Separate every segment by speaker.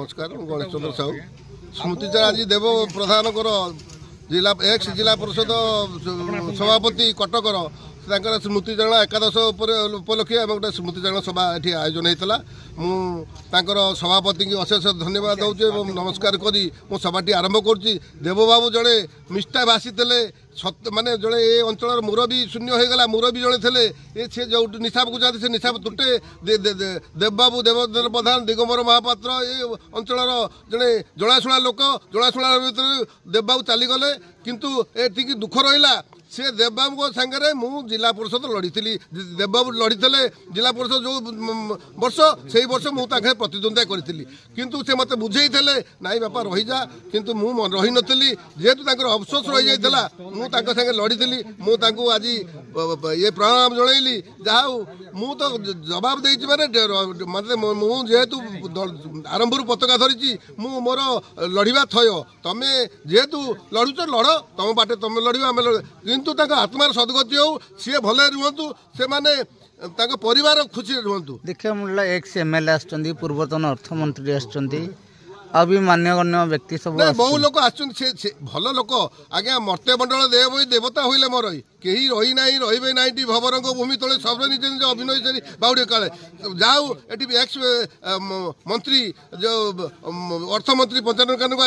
Speaker 1: नमस्कार गणेश चंद्र साहू स्मृतिचार आज देव प्रधान जिला एक्स जिला परिषद सभापति कटकर स्मृतिचारण एकादश उपलक्षे गोटे स्मृतिचारण सभा ये आयोजन होता मुझे सभापति की अशेष धन्यवाद दूचे नमस्कार करी मो सभाटी आरंभ करुच्ची देवबाबू जड़े मिष्टाभाषी थे माने जड़े ये अंचल मुरबी शून्य हो गला मुरबी जड़े थे ये जो निशाब को जाते निशाब तुटे देवबाबू देवेन्द्र प्रधान दिगंबर महापात्र ये अंचल जड़े जड़ाशुणा लोक जड़ाशुणा भर देवबाबू चलीगले किंतु ये दुख रहा से देवबाबू सांगे मु जिला परिषद लड़ी देवबाबू लड़ी जिला परिषद जो वर्ष से वर्ष मुझे प्रतिद्वंदिता करी किंतु से मत बुझे नाई बापा रही जा किंतु मु रही नी जेहेतु अफसोस रही जाता मुझे लड़ी मुझे आज ये प्रणाम जनइली जहाँ मु तो जवाब देती माने मुझेतु आरंभ पताका धरी मु मोर लड़वा थय तमें जेहेतु लड़ुच लड़ तुम बाटे तुम लड़ आम किंतु आत्मार सदगति हो सी भले रुहतु से माने परिवार खुशी रुहतु
Speaker 2: देखिए मिलला एक्स एमएलए आछंती पूर्वतन अर्थमंत्री आछंती अभी मान्यगण्य व्यक्ति सब
Speaker 1: बहु लोक भल लोक आज्ञा मर्त्यमंडल देव देवता होइले मर कहीं रही ना रे ना भवरंग भूमि तले सब निज निज अभिनय सारी बाउडे काले जाऊ ये एक्स मंत्री जो अर्थमंत्री पंचायत कानून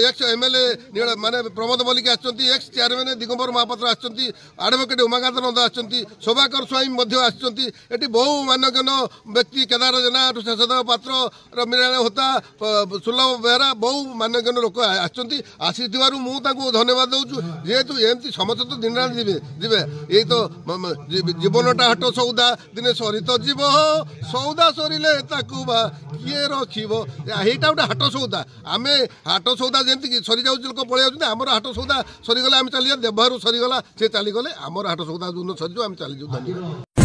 Speaker 1: एक्स एमएलए माने प्रमोद मल्लिक एक्स चेयरमैन दिगंबर महापात्र आछंती एडवोकेट उमाकांत नंद आछंती शोभाकर स्वाई आछंती एटी बहु मान्यगण्य व्यक्ति केदार जेना शेषदेव पात्र मीरा होता सुलभ बेहरा बहु मान्यगण्य लोक आसी धन्यवाद दूँ जेहेतु एमती समस्त तो दिन रात जीवे यही तो जीवनटा हाट सौदा दिने सरी तो जीव सौदा सरिले किए रखा गोटे हाट सौदा आम हाट सौदा जमी सरी जाऊँ लोक पलि आमर हाट सौदा सरीगला आम चली देवहारू सरीगला सी चलीगले आमर हाट सौदा जो सरीज आम चलीजु।